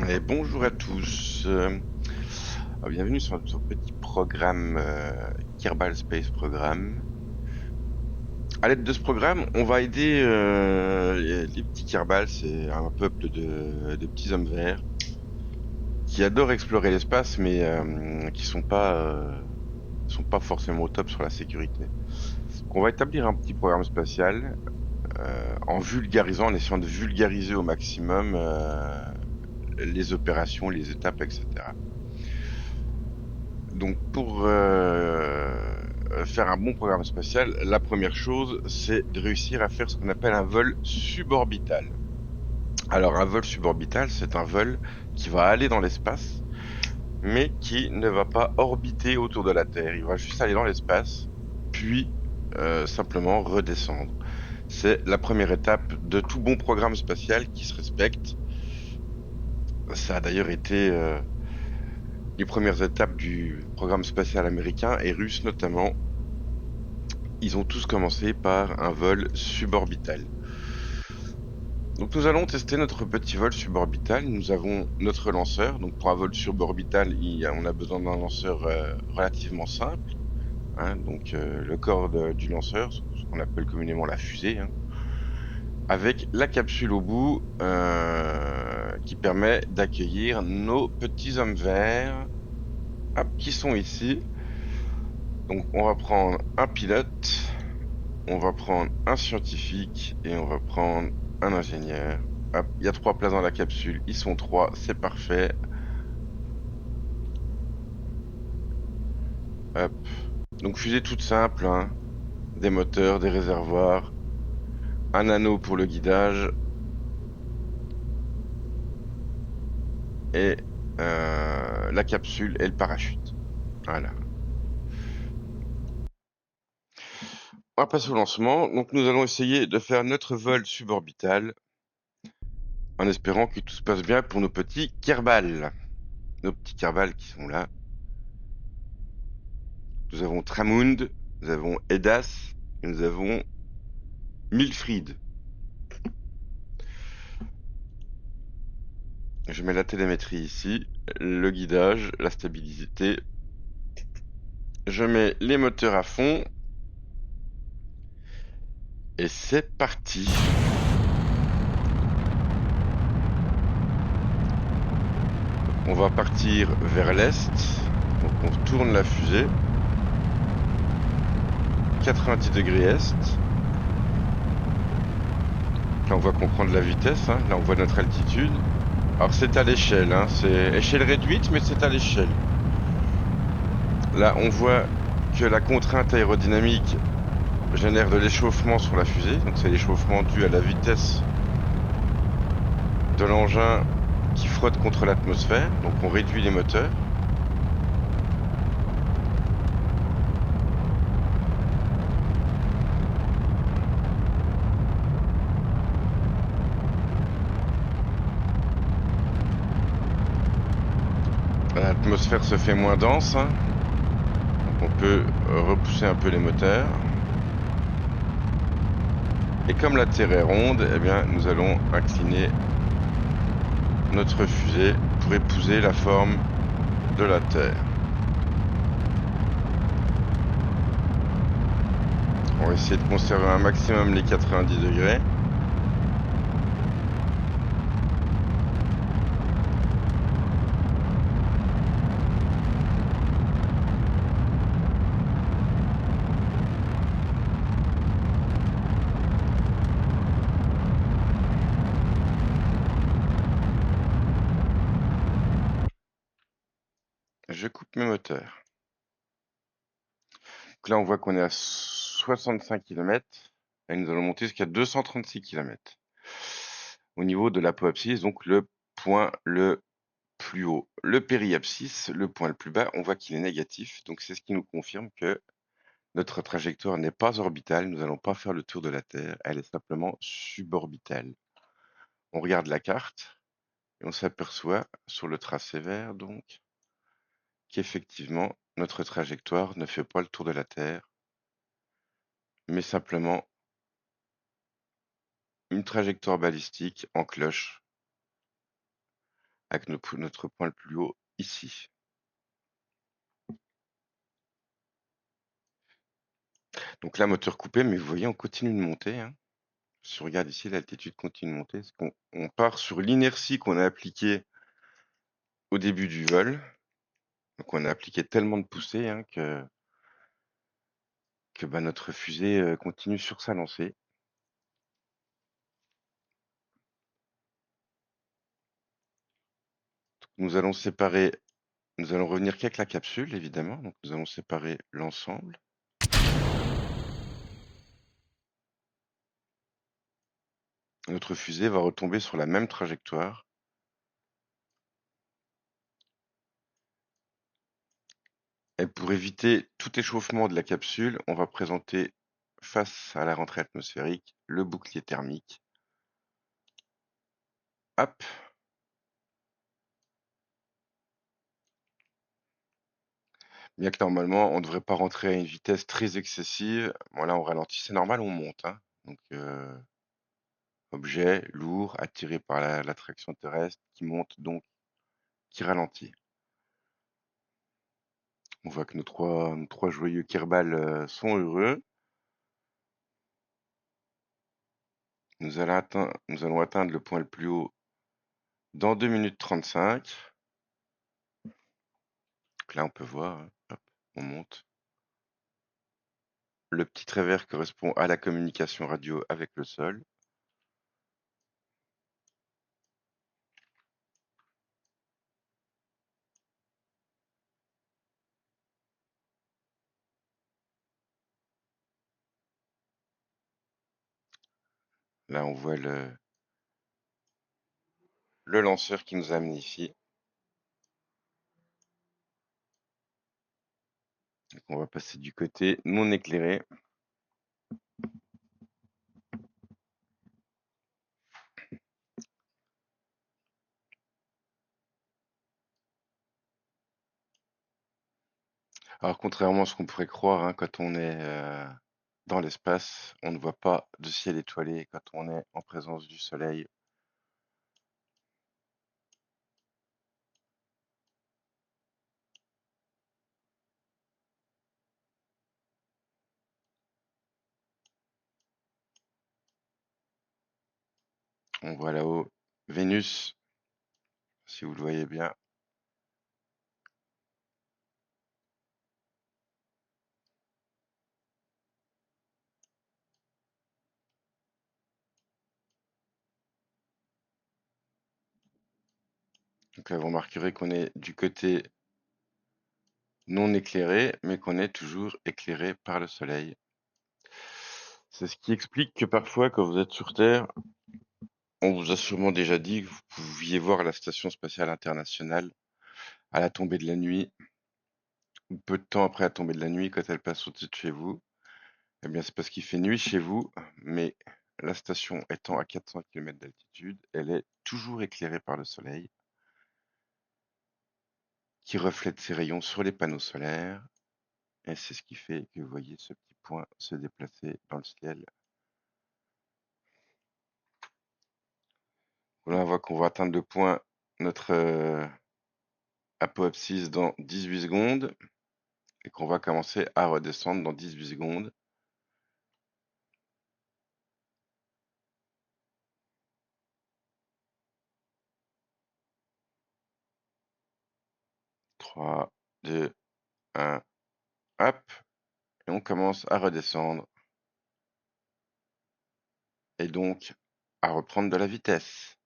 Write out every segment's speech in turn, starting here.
Et bonjour à tous. Bienvenue sur notre petit programme Kerbal Space Program. À l'aide de ce programme, on va aider les petits Kerbal, c'est un peuple de petits hommes verts qui adorent explorer l'espace, mais qui sont pas forcément au top sur la sécurité. Donc, on va établir un petit programme spatial en vulgarisant, en essayant de vulgariser au maximum les opérations, les étapes, etc. Donc pour faire un bon programme spatial, la première chose, c'est de réussir à faire ce qu'on appelle un vol suborbital. Alors un vol suborbital, c'est un vol qui va aller dans l'espace, mais qui ne va pas orbiter autour de la Terre. Il va juste aller dans l'espace, puis simplement redescendre. C'est la première étape de tout bon programme spatial qui se respecte. Ça a d'ailleurs été les premières étapes du programme spatial américain et russe notamment. Ils ont tous commencé par un vol suborbital. Donc nous allons tester notre petit vol suborbital. Nous avons notre lanceur. Donc pour un vol suborbital, on a besoin d'un lanceur relativement simple, hein. Donc le corps du lanceur, ce qu'on appelle communément la fusée, hein, avec la capsule au bout qui permet d'accueillir nos petits hommes verts, hop, qui sont ici. Donc on va prendre un pilote, on va prendre un scientifique et on va prendre un ingénieur. Hop, il y a 3 places dans la capsule, ils sont 3, c'est parfait. Hop. Donc fusée toute simple, hein. Des moteurs, des réservoirs, un anneau pour le guidage et la capsule et le parachute. Voilà. On va passer au lancement. Donc nous allons essayer de faire notre vol suborbital en espérant que tout se passe bien pour nos petits Kerbal. Nos petits Kerbal qui sont là. Nous avons Tramund, nous avons Edas et nous avons Milfried. Je mets la télémétrie ici, le guidage, la stabilité. Je mets les moteurs à fond. Et c'est parti. On va partir vers l'est. Donc on tourne la fusée. 90 degrés est. Là on voit qu'on prend de la vitesse, hein. Là on voit notre altitude. Alors c'est à l'échelle, hein. C'est échelle réduite mais c'est à l'échelle. Là on voit que la contrainte aérodynamique génère de l'échauffement sur la fusée. Donc c'est l'échauffement dû à la vitesse de l'engin qui frotte contre l'atmosphère. Donc on réduit les moteurs. L'atmosphère se fait moins dense, hein. Donc on peut repousser un peu les moteurs. Et comme la Terre est ronde, eh bien, nous allons incliner notre fusée pour épouser la forme de la Terre. On va essayer de conserver un maximum les 90 degrés. Je coupe mes moteurs. Donc là, on voit qu'on est à 65 km et nous allons monter jusqu'à 236 km. Au niveau de l'apoapsis, donc le point le plus haut. Le périapsis, le point le plus bas, on voit qu'il est négatif. Donc c'est ce qui nous confirme que notre trajectoire n'est pas orbitale. Nous n'allons pas faire le tour de la Terre. Elle est simplement suborbitale. On regarde la carte et on s'aperçoit sur le tracé vert donc qu'effectivement notre trajectoire ne fait pas le tour de la Terre, mais simplement une trajectoire balistique en cloche avec notre point le plus haut ici. Donc là, moteur coupé, mais vous voyez, on continue de monter, hein. Si on regarde ici, l'altitude continue de monter. On part sur l'inertie qu'on a appliquée au début du vol. Donc on a appliqué tellement de poussée, hein, que bah, notre fusée continue sur sa lancée. Nous allons revenir qu'avec la capsule, évidemment. Donc nous allons séparer l'ensemble. Notre fusée va retomber sur la même trajectoire. Et pour éviter tout échauffement de la capsule, on va présenter face à la rentrée atmosphérique le bouclier thermique. Hop. Bien que normalement, on ne devrait pas rentrer à une vitesse très excessive. Bon, là, on ralentit, c'est normal, on monte, hein. Donc, objet lourd, attiré par l'attraction terrestre, qui monte, donc qui ralentit. On voit que nos trois joyeux Kerbal sont heureux. Nous allons atteindre le point le plus haut dans 2 minutes 35. Donc là, on peut voir, hein. Hop, on monte. Le petit trait vert correspond à la communication radio avec le sol. Là, on voit le lanceur qui nous a amené ici. Donc, on va passer du côté non éclairé. Alors, contrairement à ce qu'on pourrait croire, hein, quand on est dans l'espace, on ne voit pas de ciel étoilé quand on est en présence du soleil. On voit là-haut Vénus, si vous le voyez bien. Donc là, vous remarquerez qu'on est du côté non éclairé, mais qu'on est toujours éclairé par le soleil. C'est ce qui explique que parfois, quand vous êtes sur Terre, on vous a sûrement déjà dit que vous pouviez voir la Station spatiale internationale à la tombée de la nuit, ou peu de temps après la tombée de la nuit, quand elle passe au-dessus de chez vous. Eh bien, c'est parce qu'il fait nuit chez vous, mais la station étant à 400 km d'altitude, elle est toujours éclairée par le soleil, qui reflète ses rayons sur les panneaux solaires, et c'est ce qui fait que vous voyez ce petit point se déplacer dans le ciel. Là, on voit qu'on va atteindre le point, notre apoapsis dans 18 secondes, et qu'on va commencer à redescendre dans 18 secondes. Trois, deux, un, hop, et on commence à redescendre, et donc à reprendre de la vitesse.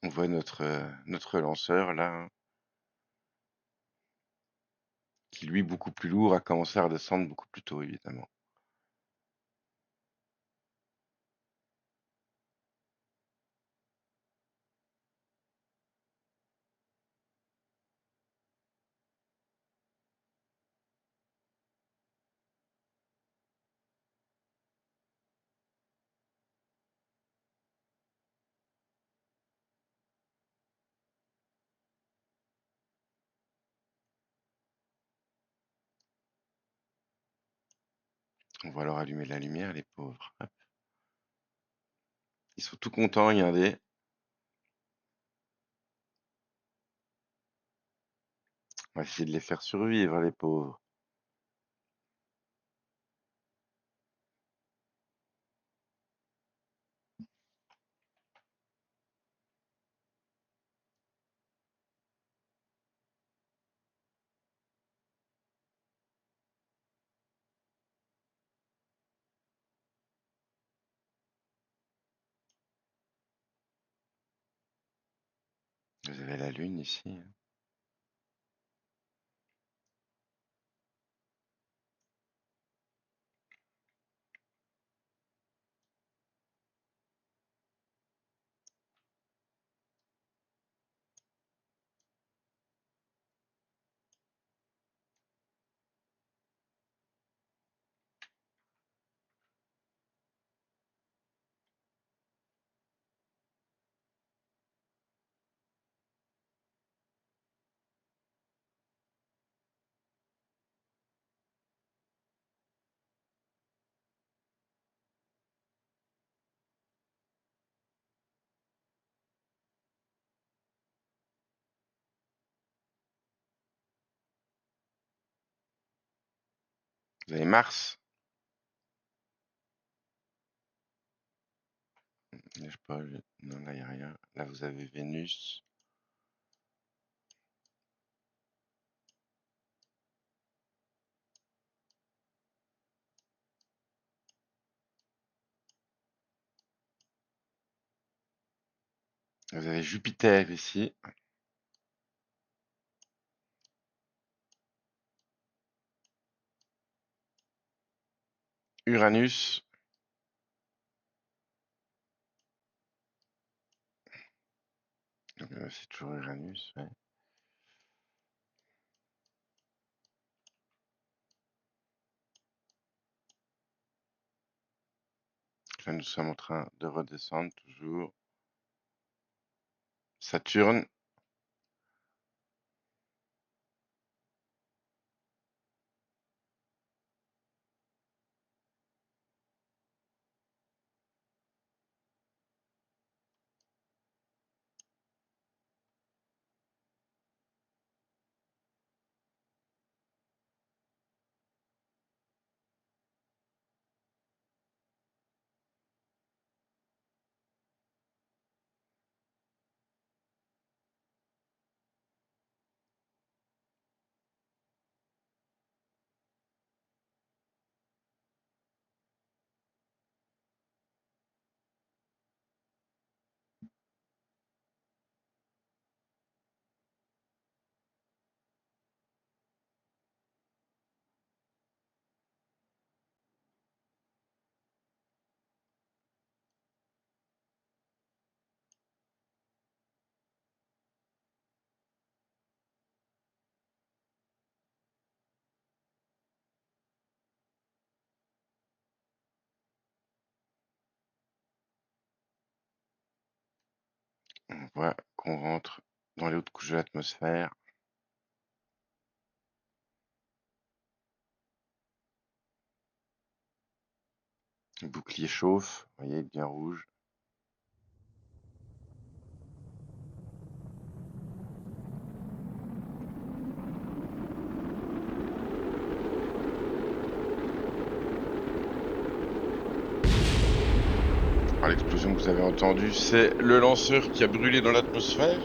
On voit notre lanceur là, hein, qui lui, beaucoup plus lourd, a commencé à redescendre beaucoup plus tôt, évidemment. On va leur allumer la lumière, les pauvres. Hop. Ils sont tout contents, regardez. On va essayer de les faire survivre, les pauvres. Vous avez la lune ici. Vous avez Mars. Je sais pas, non, là, il n'y a rien. Là, vous avez Vénus. Vous avez Jupiter ici. Uranus. C'est toujours Uranus, ouais. Là, nous sommes en train de redescendre toujours. Saturne. On voit qu'on rentre dans les hautes couches de l'atmosphère. Le bouclier chauffe, vous voyez, il devient rouge. Alors, l'explosion que vous avez entendue, c'est le lanceur qui a brûlé dans l'atmosphère.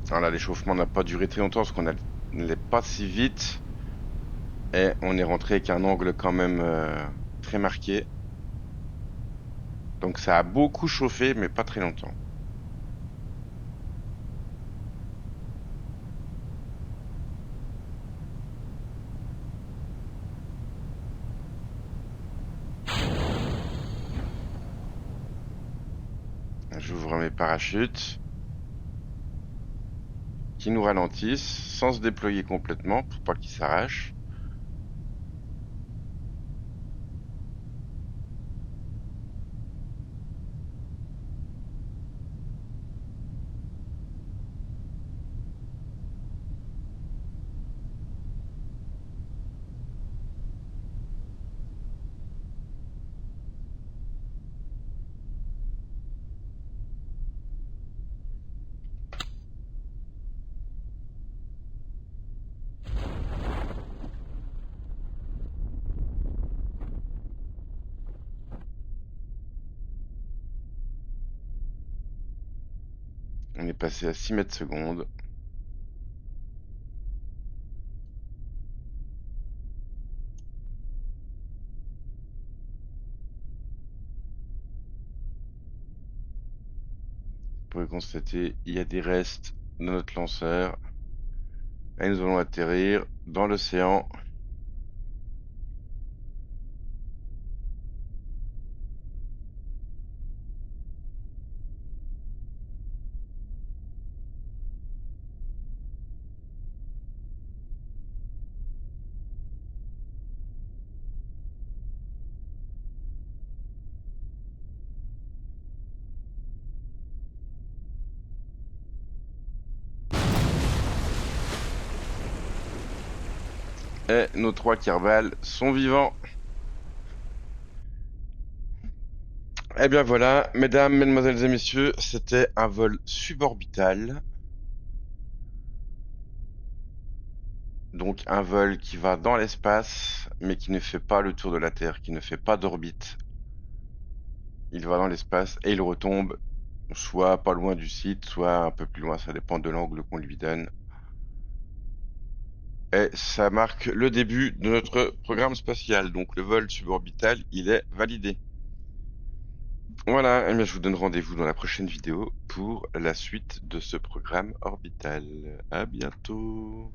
Alors là, l'échauffement n'a pas duré très longtemps parce qu'on n'allait pas si vite. Et on est rentré avec un angle quand même très marqué. Donc ça a beaucoup chauffé, mais pas très longtemps. J'ouvre mes parachutes qui nous ralentissent sans se déployer complètement pour pas qu'ils s'arrachent. On est passé à 6 mètres secondes. Vous pouvez constater, il y a des restes de notre lanceur. Et nous allons atterrir dans l'océan. Et nos 3 Kerbal sont vivants. Eh bien voilà, mesdames, mesdemoiselles et messieurs, c'était un vol suborbital. Donc un vol qui va dans l'espace, mais qui ne fait pas le tour de la Terre, qui ne fait pas d'orbite. Il va dans l'espace et il retombe soit pas loin du site, soit un peu plus loin, ça dépend de l'angle qu'on lui donne. Et ça marque le début de notre programme spatial. Donc le vol suborbital, il est validé. Voilà, et bien je vous donne rendez-vous dans la prochaine vidéo pour la suite de ce programme orbital. À bientôt.